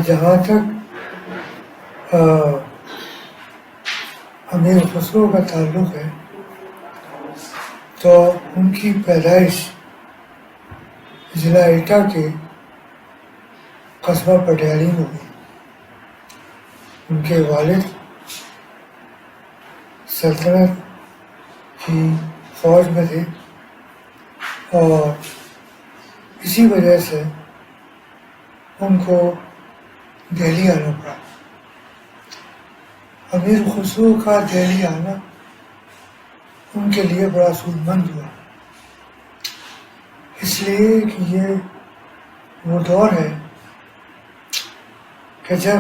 جہاں تک امیر خسرو کا تعلق ہے تو ان کی پیدائش ضلع ایٹا کے قصبہ پٹیالی میں ہوئی۔ ان کے والد سلطنت کی فوج میں تھے اور اسی وجہ سے ان کو دہلی آنا پڑا۔ امیر خسرو کا دہلی آنا ان کے لیے بڑا سود مند ہوا، اس لیے کہ یہ وہ دور ہے کہ جب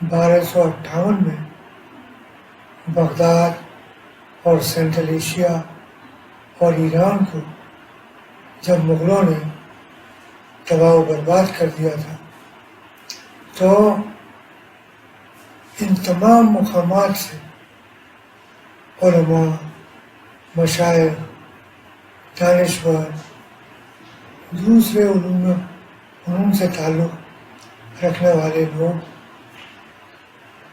1258 میں بغداد اور سینٹرل ایشیا اور ایران کو جب مغلوں نے تباہ و برباد کر دیا تھا تو ان تمام مقامات سے علماء، مشائخ، دانشور، دوسرے علوم سے تعلق رکھنے والے لوگ،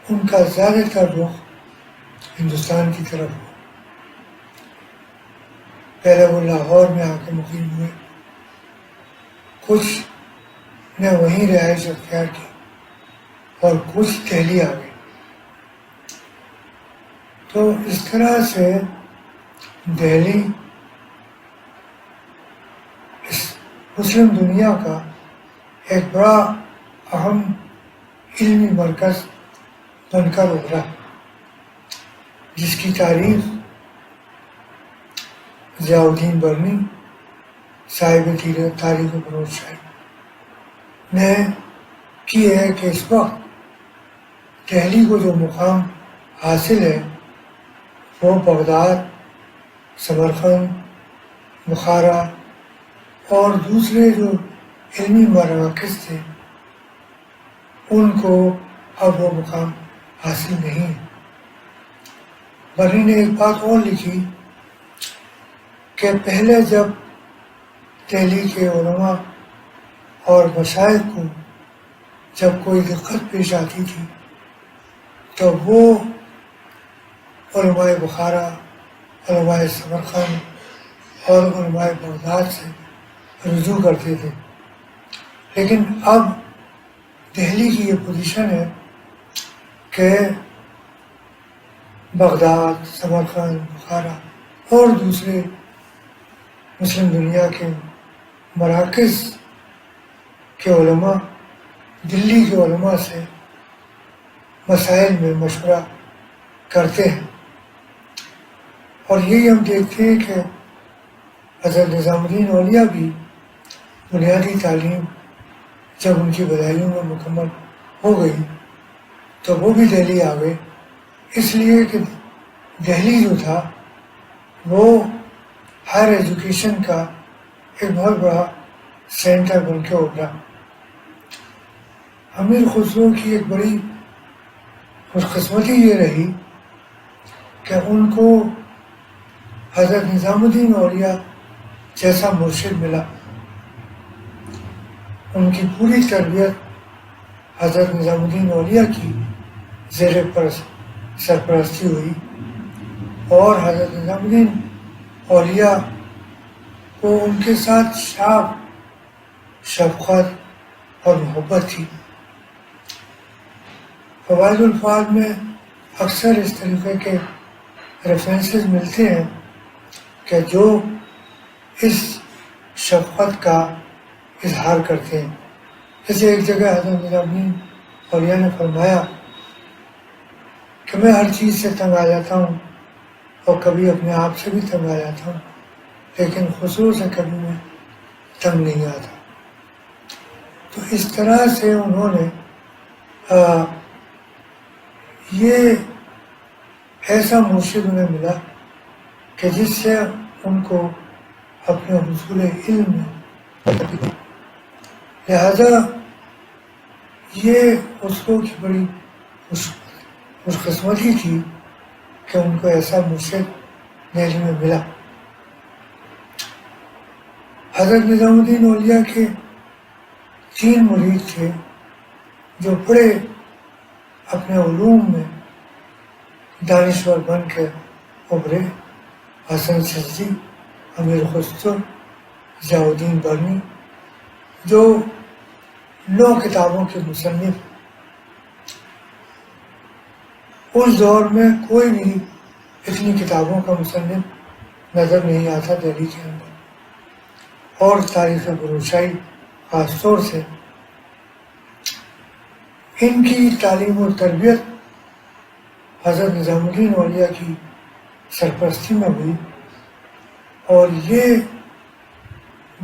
ان کا زیادہ تر رخ ہندوستان کی طرف ہوا۔ پہلے وہ لاہور میں آ کے مقیم ہوئے، کچھ نے وہیں رہائش اختیار کی اور کچھ دہلی آ گئے۔ تو اس طرح سے دہلی اس مسلم دنیا کا ایک بڑا اہم علمی مرکز بن کر ابھرا، جس کی تعریف ضیاء الدین برنی صاحب تاریخ بلوچ شاہی نے کی ہے کہ اس وقت دہلی کو جو مقام حاصل ہے وہ بغداد، سمرقند، بخارا اور دوسرے جو علمی مراکز تھے ان کو اب وہ مقام حاصل نہیں ہے۔ برنی نے ایک بات اور لکھی کہ پہلے جب دہلی کے علماء اور مشائخ کو جب کوئی دقت پیش آتی تھی تو وہ علماء بخارا، علماء سمرقند اور علماء بغداد سے رجوع کرتے تھے، لیکن اب دہلی کی یہ پوزیشن ہے کہ بغداد، سمرقند، بخارا اور دوسرے مسلم دنیا کے مراکز کے علماء دلی کے علماء سے مسائل میں مشورہ کرتے ہیں۔ اور یہی ہم دیکھتے ہیں کہ حضرت نظام الدین اولیاء بھی بنیادی تعلیم جب ان کی بدایوں میں مکمل ہو گئی تو وہ بھی دہلی آ گئے، اس لیے کہ دہلی جو تھا وہ ہائر ایجوکیشن کا ایک بہت بڑا سینٹر بن کے ابھرا۔ امیر خسرو کی ایک بڑی خوش قسمتی یہ رہی کہ ان کو حضرت نظام الدین اولیاء جیسا مرشد ملا۔ ان کی پوری تربیت حضرت نظام الدین اولیاء کی زیر سرپرستی ہوئی اور حضرت نظام الدین اولیاء کو ان کے ساتھ شفقت اور محبت تھی۔ فوائد الفاظ میں اکثر اس طریقے کے ریفرنسز ملتے ہیں کہ جو اس شفقت کا اظہار کرتے ہیں۔ جیسے ایک جگہ حضرت نظام الدین اولیاء نے فرمایا کہ میں ہر چیز سے تنگ آ جاتا ہوں اور کبھی اپنے آپ سے بھی تنگ آ جاتا ہوں، لیکن خسرو سے کبھی میں تنگ نہیں آتا۔ تو اس طرح سے انہوں نے یہ ایسا مرشد انہیں ملا کہ جس سے ان کو اپنے حصول علم میں لہذا یہ خسرو کی بڑی خوش قسمتی تھی کہ ان کو ایسا مرشد دہلی میں ملا۔ حضرت نظام الدین اولیاء کے 3 مرید تھے، جو پڑھے اپنے علوم میں دانشور بن کے ابھرے، حسن سجدی، امیر خسرو، ضیاء الدین برنی، جو 9 کتابوں کے مصنف۔ اس دور میں کوئی بھی اتنی کتابوں کا مصنف نظر نہیں آتا دہلی کے اندر، اور تاریخ بروشاہی خاص طور سے ان کی تعلیم و تربیت حضرت نظام الدین اولیاء کی سرپرستی میں ہوئی، اور یہ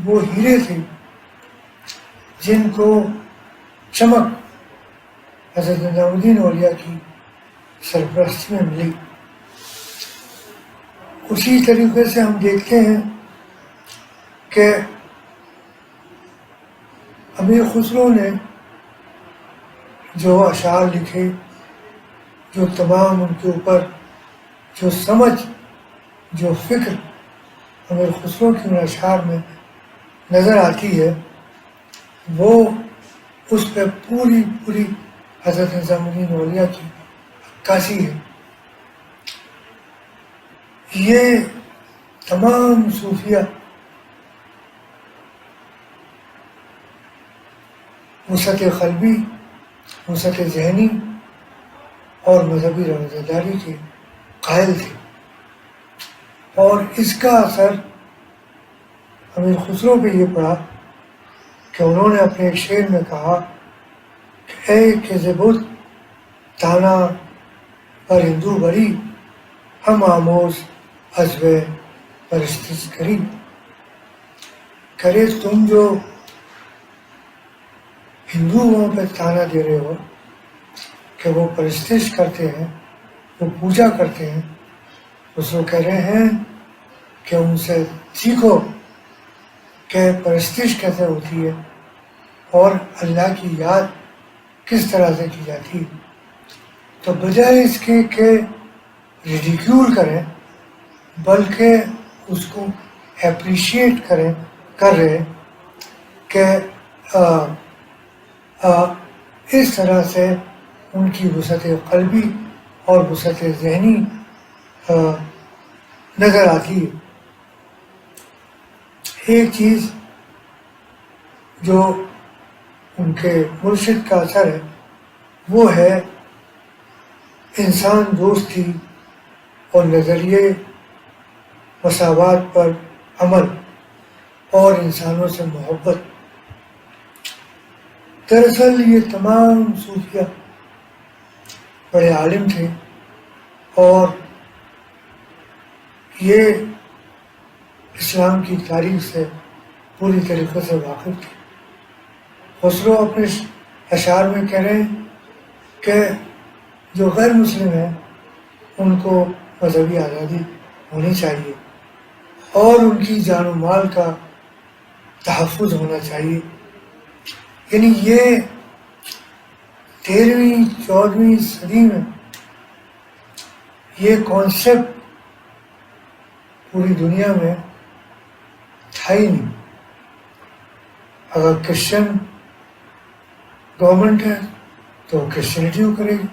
وہ ہیرے تھے جن کو چمک حضرت نظام الدین اولیاء کی سرپرستی میں ملی۔ اسی طریقے سے ہم دیکھتے ہیں کہ امیر خسرو نے جو اشعار لکھے، جو تمام ان کے اوپر جو سمجھ، جو فکر امیر خسرو کی ان اشعار میں نظر آتی ہے، وہ اس پہ پوری حضرت نظام الدین اولیاء کی عکاسی ہے۔ یہ تمام صوفیہ وسعت قلبی، وسعت ذہنی اور مذہبی رواداری کے قائل تھے، اور اس کا اثر امیر خسرو پہ یہ پڑا کہ انہوں نے اپنے ایک شعر میں کہا کہ اے کذبت تانا پر ہندو بری، ہم آموز عزب پرستش کری۔ کرے تم جو ہندوؤں پہ تانا دے رہے ہو کہ وہ پرستش کرتے ہیں، وہ پوجا کرتے ہیں، اس کو کہہ رہے ہیں کہ ان سے سیکھو کہ پرستش کیسے ہوتی ہے اور اللہ کی یاد کس طرح سے کی جاتی ہے۔ تو بجائے اس کے کہ ریڈیکیول کریں، بلکہ اس کو اپریشیٹ کر رہے کہ اس طرح سے ان کی وسعت قلبی اور وسعت ذہنی نظر آتی ہے۔ ایک چیز جو ان کے مرشد کا اثر ہے وہ ہے انسان دوستی اور نظریے مساوات پر عمل اور انسانوں سے محبت۔ دراصل یہ تمام صوفیہ بڑے عالم تھے اور یہ اسلام کی تاریخ سے پوری طریقے سے واقف تھے۔ خسرو اپنے اشعار میں کہہ رہے ہیں کہ جو غیر مسلم ہیں ان کو مذہبی آزادی ہونی چاہیے اور ان کی جان و مال کا تحفظ ہونا چاہیے۔ یعنی یہ 13ویں 14ویں صدی میں یہ کانسیپٹ پوری دنیا میں تھا ہی نہیں۔ اگر کرسچن گورنمنٹ ہے تو کرسچینٹی کو کرے گی،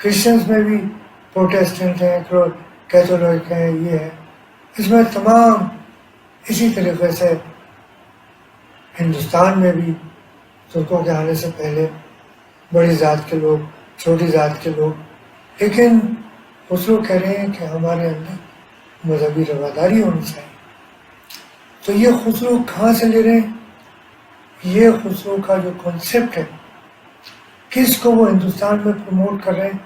کرسچنس میں بھی پروٹیسٹنٹ ہیں، کیتھولک ہیں، یہ ہے، اس میں تمام اسی طریقے سے ہندوستان میں بھی ترکوں کے آنے سے پہلے بڑی ذات کے لوگ، چھوٹی ذات کے لوگ، لیکن خسرو کہہ رہے ہیں کہ ہمارے اندر مذہبی رواداری ہونی چاہیے۔ تو یہ خسرو کہاں سے لے رہے ہیں؟ یہ خسرو کا جو کانسیپٹ ہے، کس کو وہ ہندوستان میں پروموٹ کر رہے ہیں،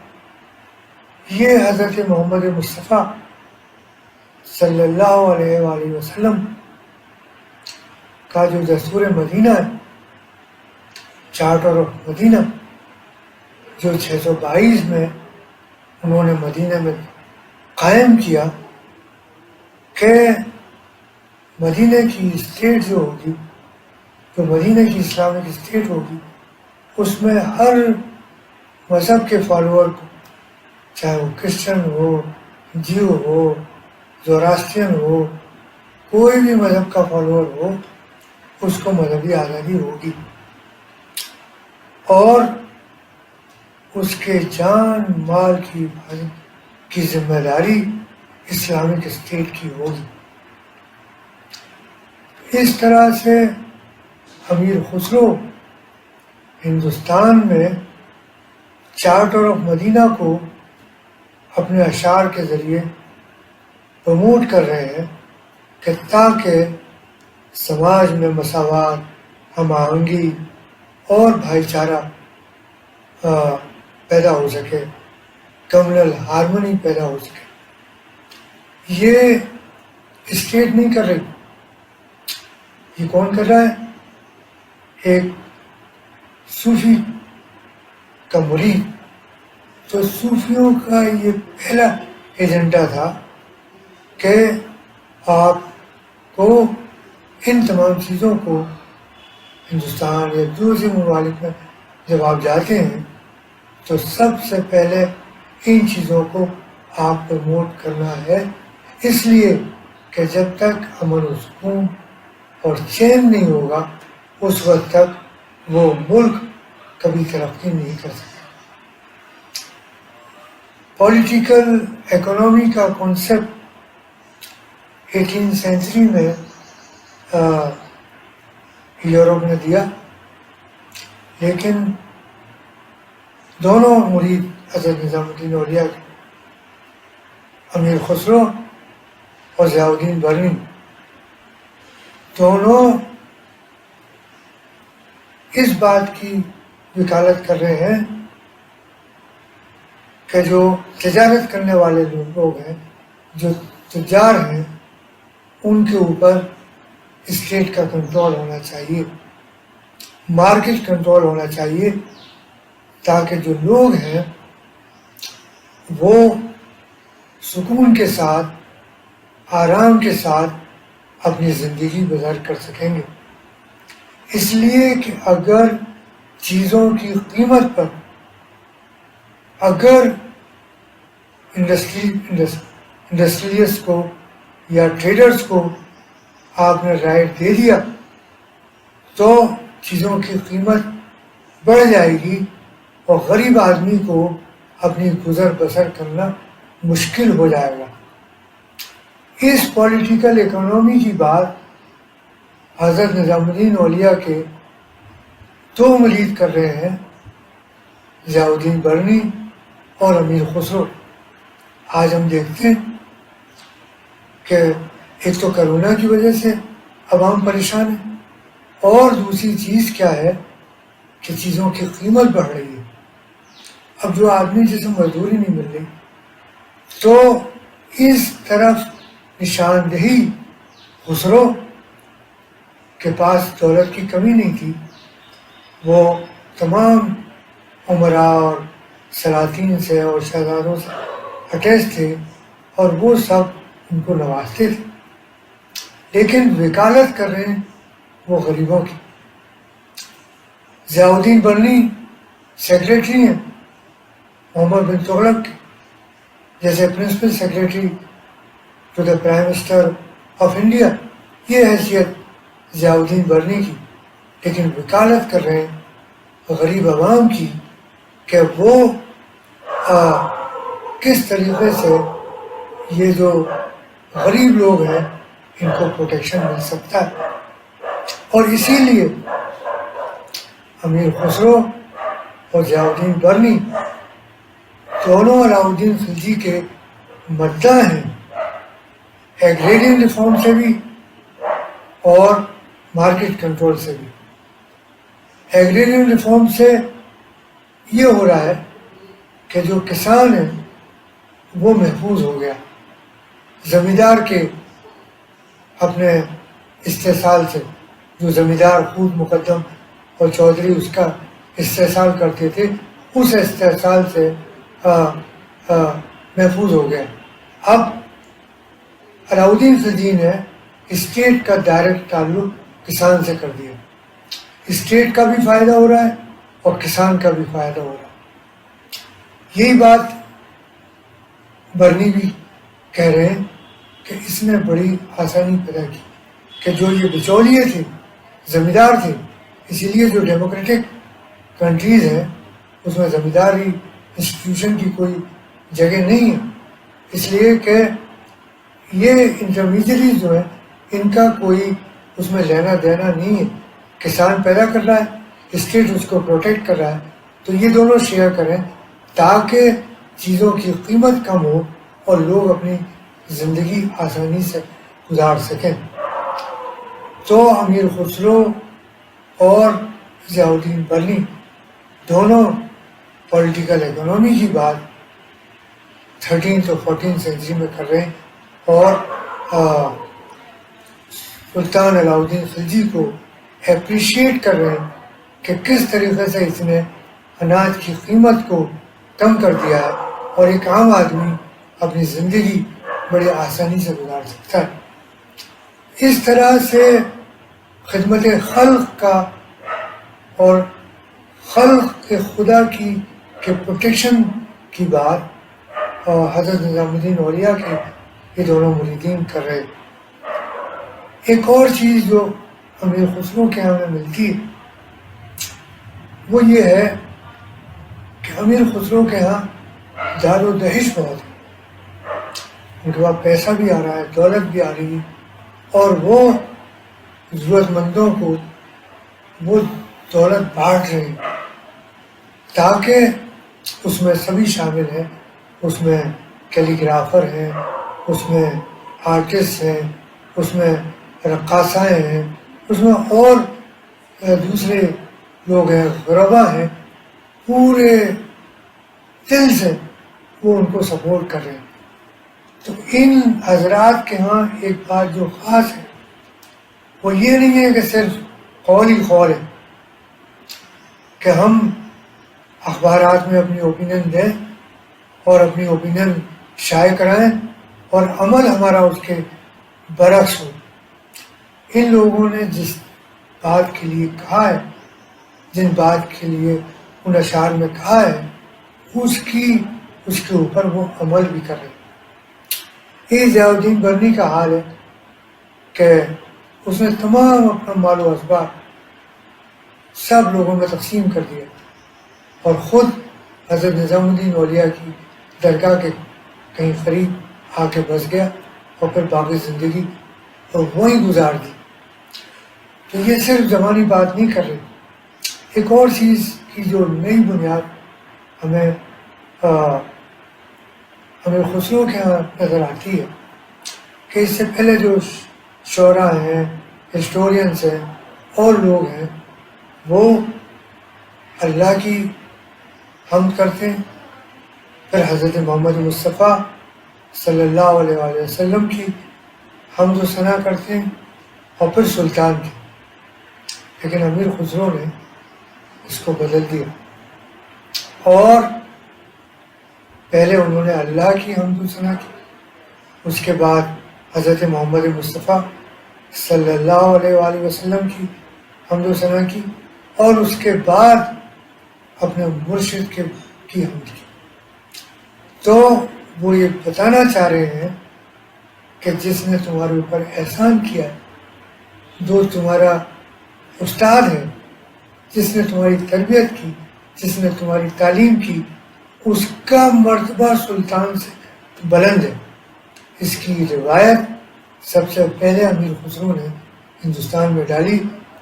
یہ حضرت محمد مصطفیٰ صلی اللہ علیہ وآلہ وسلم کا جو دستور مدینہ ہے، چارٹر آف مدینہ، جو 622 میں انہوں نے مدینہ میں قائم کیا کہ مدینہ کی اسٹیٹ جو ہوگی، جو مدینہ کی اسلامک اسٹیٹ ہوگی، اس میں ہر مذہب کے فالوور کو، چاہے وہ کرسچن ہو، جیو ہو، زوراستین ہو، کوئی بھی مذہب کا فالوور ہو، اس کو مذہبی آزادی ہوگی۔ اور اس کے جان مال کی حفاظت کی ذمہ داری اسلامک اسٹیٹ کی ہوگی۔ اس طرح سے امیر خسرو ہندوستان میں چارٹر آف مدینہ کو اپنے اشعار کے ذریعے پروموٹ کر رہے ہیں کہ تاکہ سماج میں مساوات، ہم آہنگی اور بھائی چارہ پیدا ہو سکے، کمیونل ہارمونی پیدا ہو سکے۔ یہ اسٹیٹ نہیں کر رہی، یہ کون کر رہا ہے؟ ایک صوفی کا مرید۔ تو صوفیوں کا یہ پہلا ایجنڈا تھا کہ آپ کو ان تمام چیزوں کو ہندوستان یا دوسرے ممالک میں جب آپ جاتے ہیں تو سب سے پہلے ان چیزوں کو آپ پروموٹ کرنا ہے، اس لیے کہ جب تک امن و سکون اور چین نہیں ہوگا اس وقت تک وہ ملک کبھی ترقی نہیں کر سکتا۔ پولیٹیکل اکنامی کا کنسیپٹ 18 سینچری میں یورپ نے دیا، لیکن دونوں مرید حضرت نظام الدین اولیاء کے، امیر خسرو اور ضیاء الدین برنی، دونوں اس بات کی وکالت کر رہے ہیں کہ جو تجارت کرنے والے لوگ ہیں، جو تجار ہیں، ان کے اوپر اسٹیٹ کا کنٹرول ہونا چاہیے، مارکیٹ کنٹرول ہونا چاہیے، تاکہ جو لوگ ہیں وہ سکون کے ساتھ، آرام کے ساتھ اپنی زندگی بسر کر سکیں گے۔ اس لیے کہ اگر چیزوں کی قیمت پر اگر انڈسٹریلسٹ کو یا ٹریڈرز کو آپ نے رائٹ دے دیا تو چیزوں کی قیمت بڑھ جائے گی اور غریب آدمی کو اپنی گزر بسر کرنا مشکل ہو جائے گا۔ اس پولیٹیکل اکنامی کی بات حضرت نظام الدین اولیاء کے دو مرید کر رہے ہیں، ضیاء الدین برنی اور امیر خسرو۔ آج ہم دیکھتے ہیں کہ ایک تو کرونا کی وجہ سے عوام پریشان ہے، اور دوسری چیز کیا ہے کہ چیزوں کی قیمت بڑھ رہی ہے۔ اب جو آدمی جسے مزدوری نہیں مل رہی، تو اس طرف نشاندہی خسرو کے پاس دولت کی کمی نہیں تھی، وہ تمام عمراء اور سلاطین سے اور شہزادوں سے اٹیچ تھے اور وہ سب ان کو نوازتے تھے، لیکن وکالت کر رہے ہیں وہ غریبوں کی۔ ضیاء الدین برنی سیکریٹری ہیں محمد بن تغلق کے، جیسے principal secretary to the prime minister of India, یہ حیثیت ضیاء الدین برنی کی، لیکن وکالت کر رہے ہیں غریب عوام کی کہ وہ کس طریقے سے یہ جو غریب لوگ ہیں ان کو پروٹیکشن مل سکتا ہے۔ اور اسی لیے امیر خسرو اور ضیاء الدین برنی دونوں علاء الدین خلجی کے مداح ہیں، ایگریرین ریفارم سے بھی اور مارکیٹ کنٹرول سے بھی۔ ایگریرین ریفارم سے یہ ہو رہا ہے کہ جو کسان ہیں وہ محفوظ ہو گیا، زمیندار کے اپنے استحصال سے، جو زمیندار خود مقدم اور چودھری اس کا استحصال کرتے تھے، اس استحصال سے محفوظ ہو گیا۔ اب علاء الدین خلجی نے اسٹیٹ کا ڈائریکٹ تعلق کسان سے کر دیا، اسٹیٹ کا بھی فائدہ ہو رہا ہے اور کسان کا بھی فائدہ ہو رہا ہے۔ یہی بات برنی بھی کہہ رہے ہیں کہ اس نے بڑی آسانی پیدا کی کہ جو یہ بچولیے تھے، زمیندار تھے، اسی لیے جو ڈیموکریٹک کنٹریز ہیں اس میں زمینداری انسٹیٹیوشن کی کوئی جگہ نہیں ہے، اس لیے کہ یہ انٹرمیڈیٹریز جو ہیں ان کا کوئی اس میں لینا دینا نہیں ہے۔ کسان پیدا کر رہا ہے، اسٹیٹ اس کو پروٹیکٹ کر رہا ہے، تو یہ دونوں شیئر کریں تاکہ چیزوں کی قیمت کم ہو اور لوگ اپنی زندگی آسانی سے گزار سکیں۔ تو امیر خسرو اور ضیاء الدین برنی دونوں پولیٹیکل اکنومی کی بات 13 اور 14 سینچری میں کر رہے ہیں، اور سلطان علاء الدین خلجی کو اپریشیٹ کر رہے ہیں کہ کس طریقے سے اس نے اناج کی قیمت کو کم کر دیا ہے اور ایک عام آدمی اپنی زندگی بڑی آسانی سے گزار سکتا ہے۔ اس طرح سے خدمت خلق کا اور خلق کے خدا کی کے پروٹیکشن کی بات حضرت نظام الدین اولیاء کے یہ دونوں مریدین کر رہے۔ ایک اور چیز جو امیر خسرو کے یہاں میں ملتی ہے وہ یہ ہے کہ امیر خسرو کے یہاں دار و دہش بہت ہے، ان کے پاس پیسہ بھی آ رہا ہے، دولت بھی آ رہی ہے، اور وہ ضرورت مندوں کو وہ دولت بانٹ رہے ہیں تاکہ اس میں سبھی شامل ہیں، اس میں کیلیگرافر ہیں، اس میں آرٹسٹ ہیں، اس میں رقاصائیں ہیں، اس میں اور دوسرے لوگ ہیں، غربا ہیں، پورے دل سے وہ ان کو سپورٹ کر رہے ہیں۔ تو ان حضرات کے ہاں ایک بات جو خاص ہے وہ یہ نہیں ہے کہ صرف قول ہی قول ہے کہ ہم اخبارات میں اپنی اوپینین دیں اور اپنی اوپینین شائع کرائیں اور عمل ہمارا اس کے برعکس ہو۔ ان لوگوں نے جس بات کے لیے کہا ہے، جن بات کے لیے ان اشعار میں کہا ہے، اس کے اوپر وہ عمل بھی کر رہے ہیں۔ یہ ضیاء الدین برنی کا حال ہے کہ اس نے تمام اپنا مال و اسباب سب لوگوں میں تقسیم کر دیا اور خود حضرت نظام الدین اولیاء کی درگاہ کے کہیں قریب آ کے بس گیا اور پھر باقی زندگی اور وہیں گزار دی۔ تو یہ صرف زبانی بات نہیں کر رہے۔ ایک اور چیز کی جو نئی بنیاد ہمیں خسرو کے یہاں نظر آتی ہے کہ اس سے پہلے جو شعراء ہیں، ہسٹورینس ہیں اور لوگ ہیں، وہ اللہ کی حمد کرتے ہیں، پھر حضرت محمد مصطفیٰ صلی اللہ علیہ وآلہ وسلم کی حمد و ثنا کرتے ہیں اور پھر سلطان کی۔ لیکن امیر خسرو نے اس کو بدل دیا اور پہلے انہوں نے اللہ کی حمد و ثنا کی، اس کے بعد حضرت محمد مصطفیٰ صلی اللہ علیہ وآلہ وسلم کی حمد و ثنا کی، اور اس کے بعد اپنے مرشد کی حمد کی۔ تو وہ یہ بتانا چاہ رہے ہیں کہ جس نے تمہارے اوپر احسان کیا ہے، جو تمہارا استاد ہے، جس نے تمہاری تربیت کی، جس نے تمہاری تعلیم کی، اس کا مرتبہ سلطان سے بلند ہے۔ اس کی روایت سب سے پہلے امیر خسرو نے ہندوستان میں ڈالی،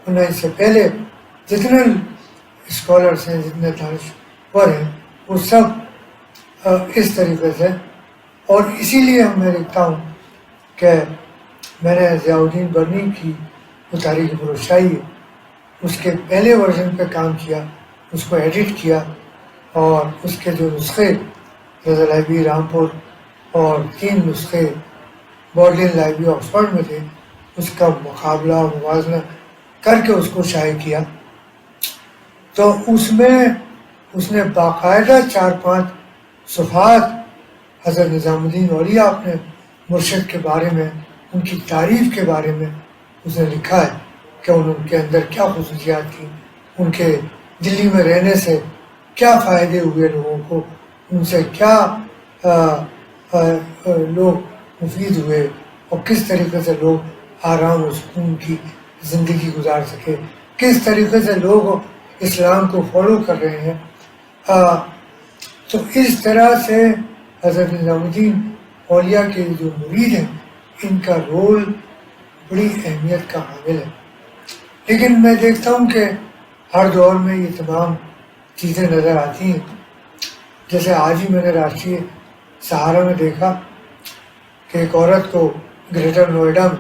ورنہ اس سے پہلے جتنے اسکالرس ہیں، جتنے دانشور ہیں، وہ سب اس طریقے سے، اور اسی لیے میں لکھتا ہوں کہ میں نے ضیاء الدین برنی کی جو تاریخ فروشائی ہے اس کے پہلے ورژن پہ کام کیا، اس کو ایڈٹ کیا، اور اس کے جو نسخے رضا لائبریری رامپور اور 3 نسخے بورڈلین لائبریری آکسفورڈ میں تھے، اس کا مقابلہ موازنہ کر کے اس کو شائع کیا۔ تو اس میں اس نے باقاعدہ 4-5 صفحات حضرت نظام الدین اولیاء اپنے مرشد کے بارے میں، ان کی تعریف کے بارے میں اس نے لکھا ہے کہ ان کے اندر کیا خصوصیات تھیں، ان کے دلی میں رہنے سے کیا فائدے ہوئے لوگوں کو، ان سے کیا لوگ مفید ہوئے، اور کس طریقے سے لوگ آرام و سکون کی زندگی گزار سکے، کس طریقے سے لوگ اسلام کو فالو کر رہے ہیں۔ تو اس طرح سے حضرت نظام الدین اولیاء کے جو مرید ہیں ان کا رول بڑی اہمیت کا حامل ہے. لیکن میں دیکھتا ہوں کہ ہر دور میں یہ تمام چیزیں نظر آتی ہیں. جیسے آج ہی میں نے راشٹریہ سہارا میں دیکھا کہ ایک عورت کو گریٹر نوئیڈا میں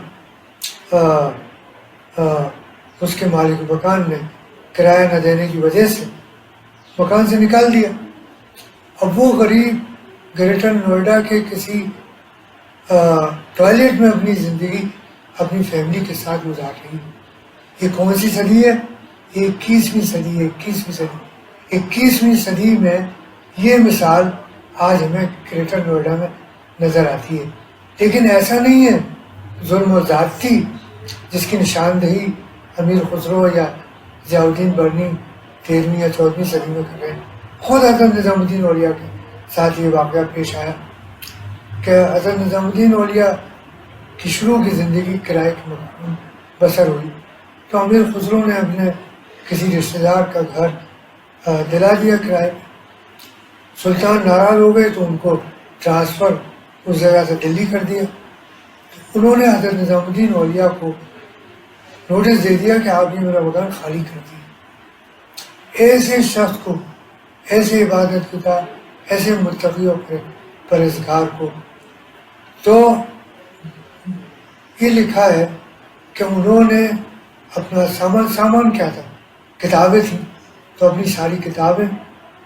اس کے مالک مکان نے کرایہ نہ دینے کی وجہ سے مکان سے نکال دیا. اب وہ غریب گریٹر نوئیڈا کے کسی ٹوائلٹ میں اپنی زندگی اپنی فیملی کے ساتھ گزار رہی ہے. یہ کون سی صدی ہے؟ یہ 21ویں صدی ہے. 21ویں صدی میں یہ مثال آج ہمیں گریٹر نوئیڈا میں نظر آتی ہے. لیکن ایسا نہیں ہے ظلم و زیادتی جس کی نشاندہی امیر خسرو یا ضیاء الدین برنی 13ویں یا 14ویں صدی میں کر رہے ہیں. خود حضرت نظام الدین اولیاء کے ساتھ یہ واقعہ پیش آیا کہ حضرت نظام الدین اولیاء کی شروع کی زندگی کرائے کے مکان بسر ہوئی تو امیر خسرو نے اپنے کسی رشتہ دار کا گھر دلا دیا کرائے. سلطان ناراض ہو گئے تو ان کو ٹرانسفر اس جگہ سے دلی کر دیا. انہوں نے حضرت نظام الدین اولیاء کو نوٹس دے دیا کہ آپ یہ میرا مکان خالی کر دیے. ایسے شخص کو، ایسے عبادت گزار، ایسے متقی و پرہیزگار کو تو یہ لکھا ہے کہ انہوں نے اپنا سامان کیا تھا؟ کتابیں تھیں، تو اپنی ساری کتابیں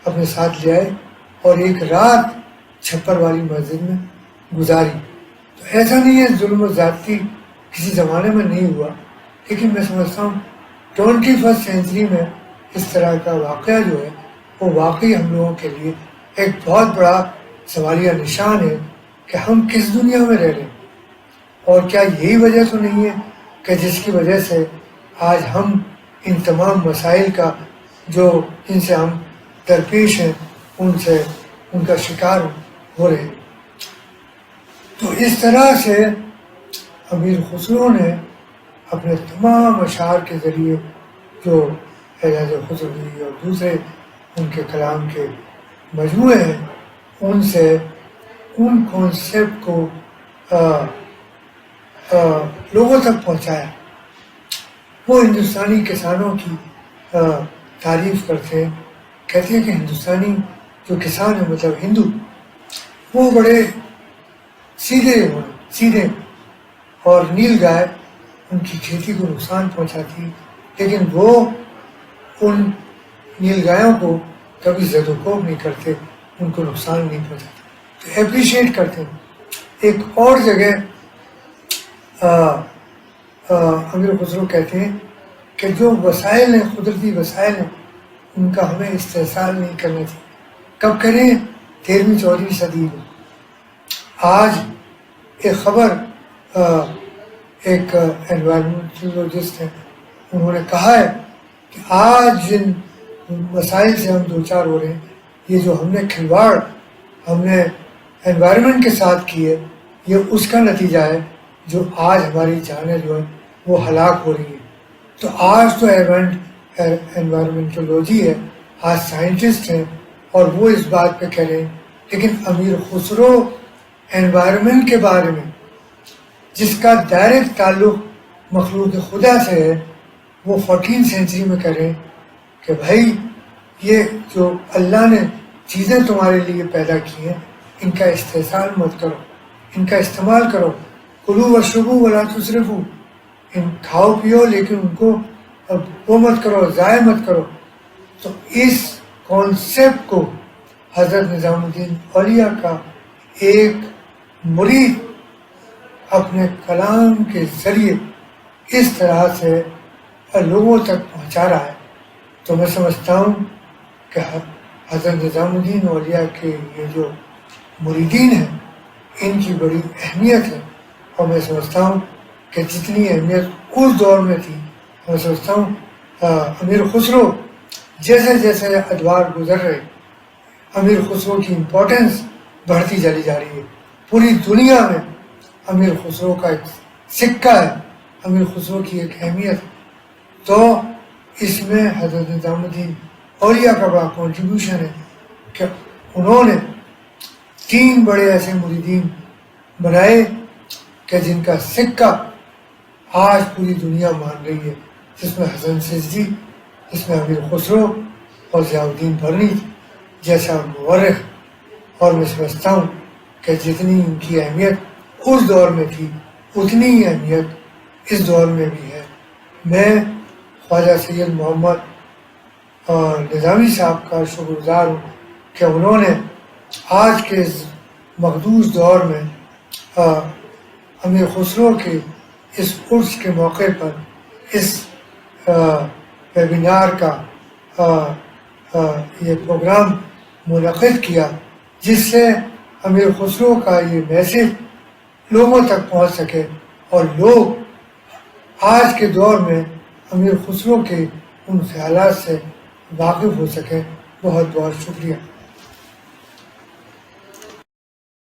اپنے ساتھ لے آئے اور ایک رات چھپر والی مسجد میں گزاری. تو ایسا نہیں ہے ظلم و زیادتی کسی زمانے میں نہیں ہوا، لیکن میں سمجھتا ہوں 21 سینچری میں اس طرح کا واقعہ جو ہے وہ واقعی ہم لوگوں کے لیے ایک بہت بڑا سوالیہ نشان ہے کہ ہم کس دنیا میں رہ رہے ہیں. اور کیا یہی وجہ تو نہیں ہے کہ جس کی وجہ سے آج ہم ان تمام مسائل کا جو ان سے ہم درپیش ہیں ان کا شکار ہو رہے ہیں. تو اس طرح سے امیر خسرو نے اپنے تمام اشعار کے ذریعے جو اعجاز خسروی اور دوسرے ان کے کلام کے مجموعے ہیں ان سے ان کانسیپٹ کو لوگوں تک پہنچایا. وہ ہندوستانی کسانوں کی تعریف کرتے ہیں، کہتے ہیں کہ ہندوستانی جو کسان ہیں مطلب ہندو وہ بڑے سیدھے اور نیل گائے ان کی کھیتی کو نقصان پہنچاتی، لیکن وہ ان نیل گایوں کو کبھی زد و کوب نہیں کرتے، ان کو نقصان نہیں پہنچاتے، تو اپریشیٹ کرتے ہیں. ایک اور جگہ امیر خسرو کہتے ہیں کہ جو وسائل ہیں، قدرتی وسائل ہیں، ان کا ہمیں استحصال نہیں کرنا چاہیے. کب کریں؟ 13ویں 14ویں صدی میں. آج ایک خبر ایک انوائرمنٹلوجسٹ ہیں، انہوں نے کہا ہے کہ آج جن مسائل سے ہم دوچار ہو رہے ہیں، یہ جو ہم نے کھلواڑ ہم نے انوائرمنٹ کے ساتھ کی ہے، یہ اس کا نتیجہ ہے جو آج ہماری جانیں جو ہیں وہ ہلاک ہو رہی ہیں. تو آج تو انوائرمنٹولوجی ہے، آج سائنٹسٹ ہیں اور وہ اس بات پہ کہہ رہے ہیں. لیکن امیر خسرو انوائرمنٹ کے بارے میں جس کا ڈائریکٹ تعلق مخلوق خدا سے ہے، وہ 14 سینچری میں کہہ رہے ہیں کہ بھائی یہ جو اللہ نے چیزیں تمہارے لیے پیدا کی ہیں ان کا استحصال مت کرو، ان کا استعمال کرو. کلو وشربو ولا تسرفو، ان کھاؤ پیو لیکن ان کو وہ مت کرو، ضائع مت کرو. تو اس کانسیپٹ کو حضرت نظام الدین اولیاء کا ایک مرید اپنے کلام کے ذریعے اس طرح سے لوگوں تک پہنچا رہا ہے. تو میں سمجھتا ہوں کہ حضرت نظام الدین اولیاء کے یہ جو مریدین ہیں ان کی بڑی اہمیت ہے. اور میں سمجھتا ہوں کہ جتنی اہمیت اس دور میں تھی، میں سمجھتا ہوں امیر خسرو جیسے جیسے ادوار گزر رہے، امیر خسرو کی امپورٹنس بڑھتی چلی جا رہی ہے. پوری دنیا میں امیر خسرو کا ایک سکہ ہے، امیر خسرو کی ایک اہمیت. تو اس میں حضرت نظام الدین اولیاء کا بڑا کنٹریبیوشن ہے. کہ انہوں نے 3 بڑے ایسے مریدین بنائے کہ جن کا سکہ آج پوری دنیا مان رہی ہے، جس میں حسن سجدی، جس میں امیر خسرو اور ضیاء الدین برنی جیسا مورخ، اور میں سمجھتا ہوں کہ جتنی ان کی اہمیت اس دور میں تھی اتنی ہی اہمیت اس دور میں بھی ہے۔ میں خواجہ سید محمد نظامی صاحب کا شکر گزار ہوں کہ انہوں نے آج کے اس مخدوش دور میں امیر خسرو کے اس عرس کے موقع پر اس ویبینار کا یہ پروگرام منعقد کیا، جس سے امیر خسرو کا یہ میسج لوگوں تک پہنچ سکے اور لوگ آج کے دور میں امیر خسرو کے ان خیالات سے واقف ہو سکیں۔ بہت بہت شکریہ۔